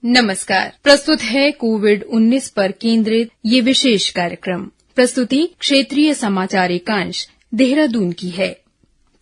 नमस्कार, प्रस्तुत है कोविड-19 पर केंद्रित ये विशेष कार्यक्रम। प्रस्तुति क्षेत्रीय समाचार एकांश देहरादून की है।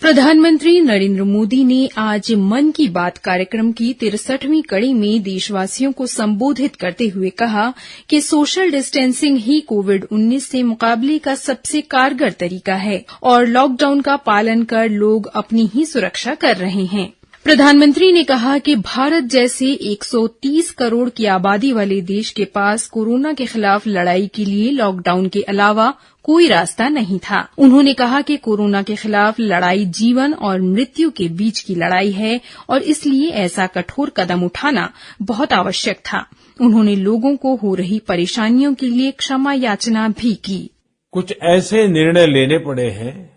प्रधानमंत्री नरेंद्र मोदी ने आज मन की बात कार्यक्रम की 63वीं कड़ी में देशवासियों को संबोधित करते हुए कहा कि सोशल डिस्टेंसिंग ही कोविड-19 से मुकाबले का सबसे कारगर तरीका है और लॉकडाउन का पालन कर लोग अपनी ही सुरक्षा कर रहे हैं। प्रधानमंत्री ने कहा कि भारत जैसे 130 करोड़ की आबादी वाले देश के पास कोरोना के खिलाफ लड़ाई के लिए लॉकडाउन के अलावा कोई रास्ता नहीं था। उन्होंने कहा कि कोरोना के खिलाफ लड़ाई जीवन और मृत्यु के बीच की लड़ाई है और इसलिए ऐसा कठोर कदम उठाना बहुत आवश्यक था। उन्होंने लोगों को हो रही परेशानियों के लिए क्षमा याचना भी की। कुछ ऐसे निर्णय लेने पड़े हैं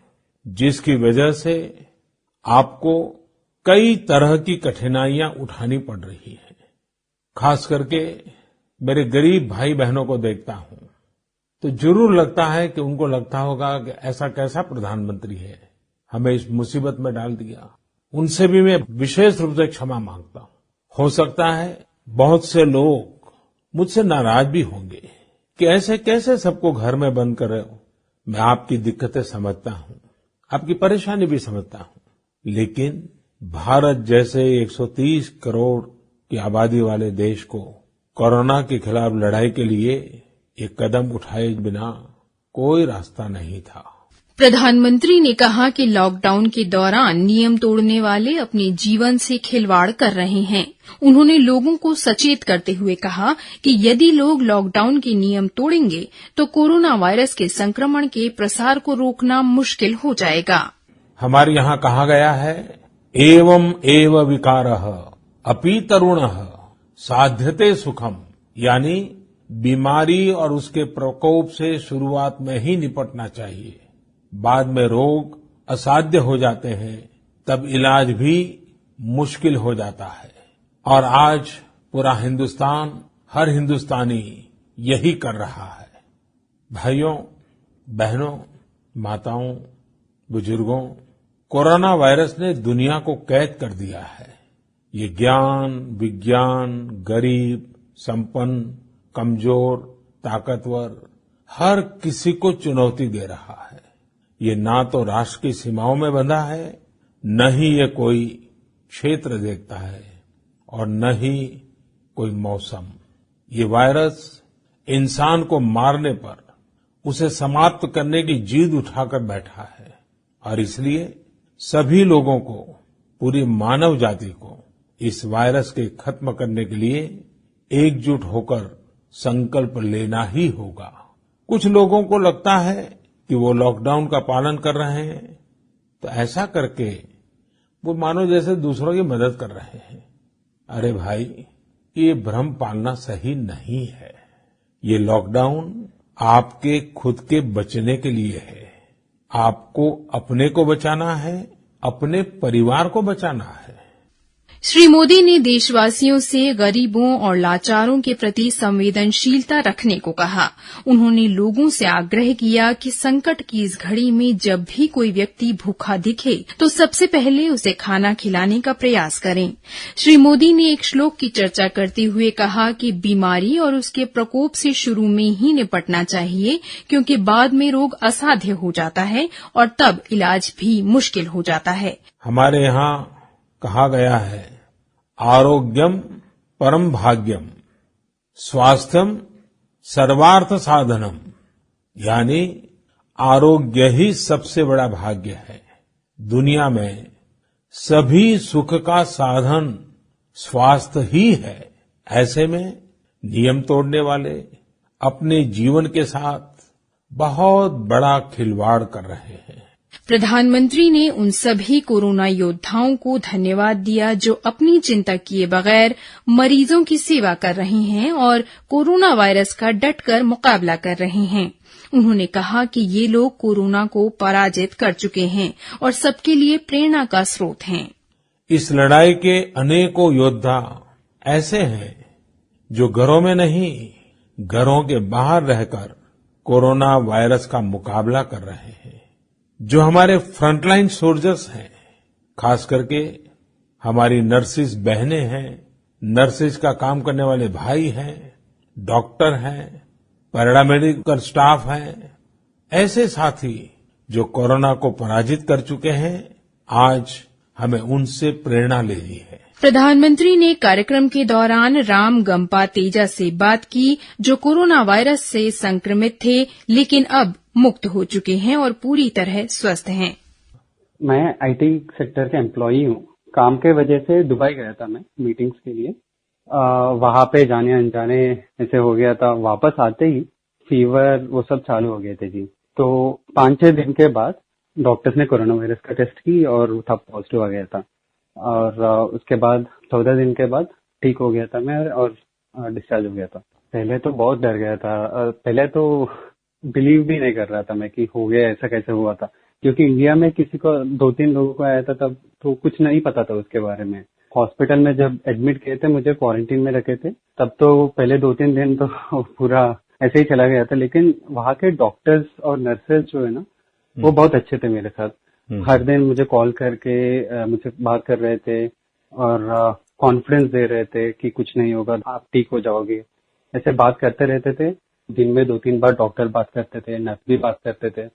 जिसकी वजह से आपको कई तरह की कठिनाइयां उठानी पड़ रही हैं। खास करके मेरे गरीब भाई बहनों को देखता हूं तो जरूर लगता है कि उनको लगता होगा कि ऐसा कैसा प्रधानमंत्री है, हमें इस मुसीबत में डाल दिया। उनसे भी मैं विशेष रूप से क्षमा मांगता हूं। हो सकता है बहुत से लोग मुझसे नाराज भी होंगे कि ऐसे कैसे सबको घर में बंद कर रहे हो। मैं आपकी दिक्कतें समझता हूं, आपकी परेशानी भी समझता हूं, लेकिन भारत जैसे 130 करोड़ की आबादी वाले देश को कोरोना के खिलाफ लड़ाई के लिए एक कदम उठाए बिना कोई रास्ता नहीं था। प्रधानमंत्री ने कहा कि लॉकडाउन के दौरान नियम तोड़ने वाले अपने जीवन से खिलवाड़ कर रहे हैं। उन्होंने लोगों को सचेत करते हुए कहा कि यदि लोग लॉकडाउन के नियम तोड़ेंगे तो कोरोना वायरस के संक्रमण के प्रसार को रोकना मुश्किल हो जाएगा। हमारे यहाँ कहा गया है, एवं एव विकारः अपि तरुणः साध्यते सुखम, यानी बीमारी और उसके प्रकोप से शुरुआत में ही निपटना चाहिए। बाद में रोग असाध्य हो जाते हैं, तब इलाज भी मुश्किल हो जाता है। और आज पूरा हिंदुस्तान, हर हिंदुस्तानी यही कर रहा है। भाइयों, बहनों, माताओं, बुजुर्गों, कोरोना वायरस ने दुनिया को कैद कर दिया है। ये ज्ञान, विज्ञान, गरीब, संपन्न, कमजोर, ताकतवर, हर किसी को चुनौती दे रहा है। ये ना तो राष्ट्र की सीमाओं में बंधा है, न ही ये कोई क्षेत्र देखता है और न ही कोई मौसम। ये वायरस इंसान को मारने पर, उसे समाप्त करने की जिद उठाकर बैठा है और इसलिए सभी लोगों को, पूरी मानव जाति को इस वायरस के खत्म करने के लिए एकजुट होकर संकल्प लेना ही होगा। कुछ लोगों को लगता है कि वो लॉकडाउन का पालन कर रहे हैं तो ऐसा करके वो मानो जैसे दूसरों की मदद कर रहे हैं। अरे भाई, ये भ्रम पालना सही नहीं है। ये लॉकडाउन आपके खुद के बचने के लिए है। आपको अपने को बचाना है, अपने परिवार को बचाना है। श्री मोदी ने देशवासियों से गरीबों और लाचारों के प्रति संवेदनशीलता रखने को कहा। उन्होंने लोगों से आग्रह किया कि संकट की इस घड़ी में जब भी कोई व्यक्ति भूखा दिखे तो सबसे पहले उसे खाना खिलाने का प्रयास करें। श्री मोदी ने एक श्लोक की चर्चा करते हुए कहा कि बीमारी और उसके प्रकोप से शुरू में ही निपटना चाहिए, क्योंकि बाद में रोग असाध्य हो जाता है और तब इलाज भी मुश्किल हो जाता है। हमारे यहाँ कहा गया है, आरोग्यम परम भाग्यम, स्वास्थ्यम सर्वार्थ साधनम, यानी आरोग्य ही सबसे बड़ा भाग्य है। दुनिया में सभी सुख का साधन स्वास्थ्य ही है। ऐसे में नियम तोड़ने वाले अपने जीवन के साथ बहुत बड़ा खिलवाड़ कर रहे हैं। प्रधानमंत्री ने उन सभी कोरोना योद्धाओं को धन्यवाद दिया जो अपनी चिंता किए बगैर मरीजों की सेवा कर रहे हैं और कोरोना वायरस का डटकर मुकाबला कर रहे हैं। उन्होंने कहा कि ये लोग कोरोना को पराजित कर चुके हैं और सबके लिए प्रेरणा का स्रोत हैं। इस लड़ाई के अनेकों योद्धा ऐसे हैं जो घरों में नहीं, घरों के बाहर रहकर कोरोना वायरस का मुकाबला कर रहे हैं। जो हमारे फ्रंटलाइन सोल्जर्स हैं, खास करके हमारी नर्सिस बहनें हैं, नर्सिस का काम करने वाले भाई हैं, डॉक्टर हैं, पैरामेडिकल स्टाफ हैं, ऐसे साथी जो कोरोना को पराजित कर चुके हैं, आज हमें उनसे प्रेरणा लेनी है। प्रधानमंत्री ने कार्यक्रम के दौरान राम गम्पा तेजा से बात की, जो कोरोना वायरस से संक्रमित थे लेकिन अब मुक्त हो चुके हैं और पूरी तरह स्वस्थ हैं। मैं आईटी सेक्टर के एम्प्लॉई हूँ। काम के वजह से दुबई गया था मैं मीटिंग्स के लिए। वहां पे जाने अनजाने ऐसे हो गया था। वापस आते ही फीवर वो सब चालू हो गए थे जी। तो 5-6 दिन के बाद डॉक्टर्स ने कोरोना वायरस का टेस्ट की और था पॉजिटिव आ गया था। और उसके बाद 14 दिन के बाद ठीक हो गया था मैं और डिस्चार्ज हो गया था। पहले तो बहुत डर गया था। पहले तो बिलीव भी नहीं कर रहा था मैं कि हो गया, ऐसा कैसे हुआ था, क्योंकि इंडिया में किसी को 2-3 लोगों को आया था तब तो कुछ नहीं पता था उसके बारे में। हॉस्पिटल में जब एडमिट किए थे, मुझे क्वारंटीन में रखे थे, तब तो पहले 2-3 दिन तो पूरा ऐसे ही चला गया था। लेकिन वहाँ के डॉक्टर्स और नर्सेज जो है ना, वो बहुत अच्छे थे मेरे साथ। हर दिन मुझे कॉल करके मुझसे बात कर रहे थे और कॉन्फिडेंस दे रहे थे कि कुछ नहीं होगा, आप ठीक हो जाओगे, ऐसे बात करते रहते थे। दिन में 2-3 बार डॉक्टर बात करते थे, नर्स भी बात करते थे।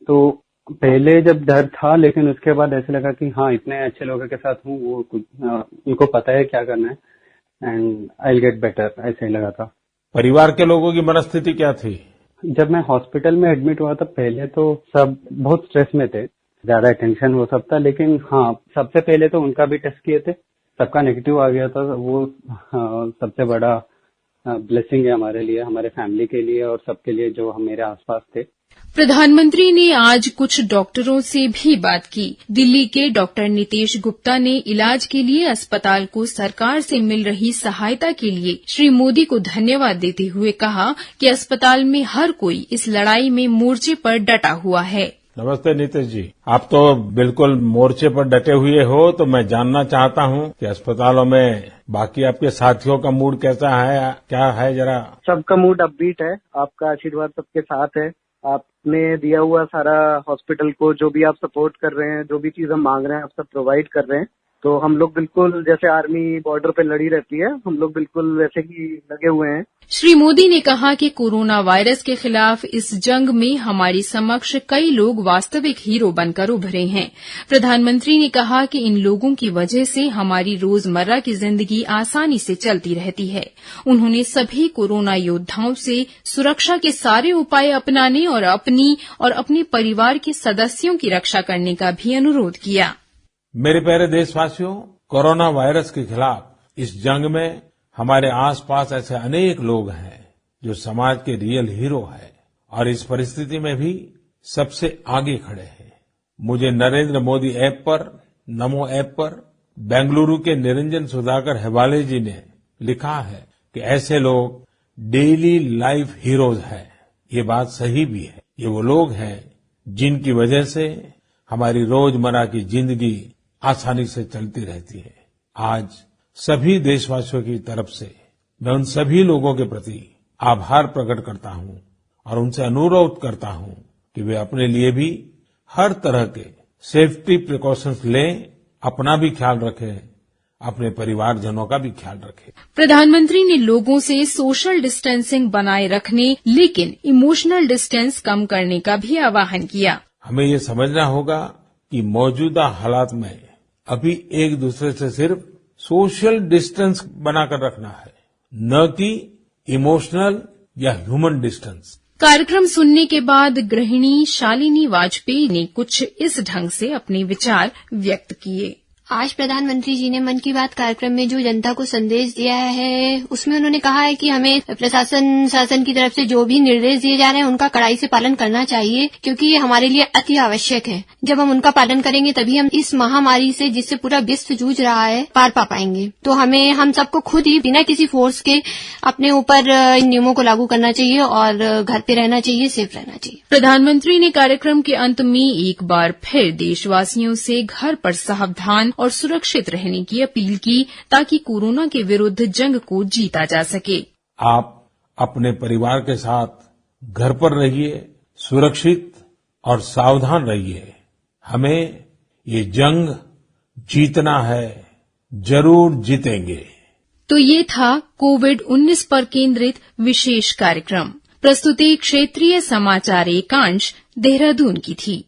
तो पहले जब डर था, लेकिन उसके बाद ऐसे लगा कि हाँ, इतने अच्छे लोगों के साथ हूँ, वो उनको पता है क्या करना है and I will get better, ऐसे ही लगा था। परिवार के लोगों की मनस्थिति क्या थी? जब मैं हॉस्पिटल में एडमिट हुआ था, पहले तो सब बहुत स्ट्रेस में थे, ज्यादा टेंशन वो सब था। लेकिन हाँ, सबसे पहले तो उनका भी टेस्ट किए थे, सबका नेगेटिव आ गया था। वो सबसे बड़ा ब्लेसिंग है हमारे लिए, हमारे फैमिली के लिए और सबके लिए जो हम मेरे आसपास थे। प्रधानमंत्री ने आज कुछ डॉक्टरों से भी बात की। दिल्ली के डॉक्टर नितेश गुप्ता ने इलाज के लिए अस्पताल को सरकार से मिल रही सहायता के लिए श्री मोदी को धन्यवाद देते हुए कहा कि अस्पताल में हर कोई इस लड़ाई में मोर्चे पर डटा हुआ है। नमस्ते नीतीश जी, आप तो बिल्कुल मोर्चे पर डटे हुए हो, तो मैं जानना चाहता हूँ कि अस्पतालों में बाकी आपके साथियों का मूड कैसा है, क्या है जरा? सबका मूड अपबीट है, आपका आशीर्वाद सबके साथ है। आपने दिया हुआ सारा हॉस्पिटल को जो भी आप सपोर्ट कर रहे हैं, जो भी चीज हम मांग रहे हैं, आप सब प्रोवाइड कर रहे हैं। तो हम लोग बिल्कुल जैसे आर्मी बॉर्डर पे लड़ी रहती है, हम लोग बिल्कुल वैसे ही लगे हुए हैं। श्री मोदी ने कहा कि कोरोना वायरस के खिलाफ इस जंग में हमारी समक्ष कई लोग वास्तविक हीरो बनकर उभरे हैं। प्रधानमंत्री ने कहा कि इन लोगों की वजह से हमारी रोजमर्रा की जिंदगी आसानी से चलती रहती है। उन्होंने सभी कोरोना योद्धाओं से सुरक्षा के सारे उपाय अपनाने और अपने परिवार के सदस्यों की रक्षा करने का भी अनुरोध किया। मेरे प्यारे देशवासियों, कोरोना वायरस के खिलाफ इस जंग में हमारे आसपास ऐसे अनेक लोग हैं जो समाज के रियल हीरो हैं और इस परिस्थिति में भी सबसे आगे खड़े हैं। मुझे नरेंद्र मोदी ऐप पर, नमो ऐप पर बेंगलुरु के निरंजन सुधाकर हेब्बाले जी ने लिखा है कि ऐसे लोग डेली लाइफ हीरोज हैं। ये बात सही भी है। ये वो लोग हैं जिनकी वजह से हमारी रोजमर्रा की जिंदगी आसानी से चलती रहती है। आज सभी देशवासियों की तरफ से मैं उन सभी लोगों के प्रति आभार प्रकट करता हूं और उनसे अनुरोध करता हूं कि वे अपने लिए भी हर तरह के सेफ्टी प्रिकॉशंस लें, अपना भी ख्याल रखें, अपने परिवारजनों का भी ख्याल रखें। प्रधानमंत्री ने लोगों से सोशल डिस्टेंसिंग बनाए रखने, लेकिन इमोशनल डिस्टेंस कम करने का भी आह्वान किया। हमें ये समझना होगा कि मौजूदा हालात में अभी एक दूसरे से सिर्फ सोशल डिस्टेंस बनाकर रखना है, न कि इमोशनल या ह्यूमन डिस्टेंस। कार्यक्रम सुनने के बाद गृहिणी शालिनी वाजपेयी ने कुछ इस ढंग से अपने विचार व्यक्त किए। आज प्रधानमंत्री जी ने मन की बात कार्यक्रम में जो जनता को संदेश दिया है, उसमें उन्होंने कहा है कि हमें शासन की तरफ से जो भी निर्देश दिए जा रहे हैं उनका कड़ाई से पालन करना चाहिए, क्योंकि ये हमारे लिए अति आवश्यक है। जब हम उनका पालन करेंगे तभी हम इस महामारी से, जिससे पूरा विश्व जूझ रहा है, पार पा पाएंगे। तो हम सबको खुद ही बिना किसी फोर्स के अपने ऊपर इन नियमों को लागू करना चाहिए और घर पे रहना चाहिए, सेफ रहना चाहिए। प्रधानमंत्री ने कार्यक्रम के अंत में एक बार फिर देशवासियों से घर पर सावधान और सुरक्षित रहने की अपील की, ताकि कोरोना के विरुद्ध जंग को जीता जा सके। आप अपने परिवार के साथ घर पर रहिए, सुरक्षित और सावधान रहिए। हमें ये जंग जीतना है, जरूर जीतेंगे। तो ये था कोविड-19 पर केंद्रित विशेष कार्यक्रम। प्रस्तुति क्षेत्रीय समाचार एकांश, देहरादून की थी।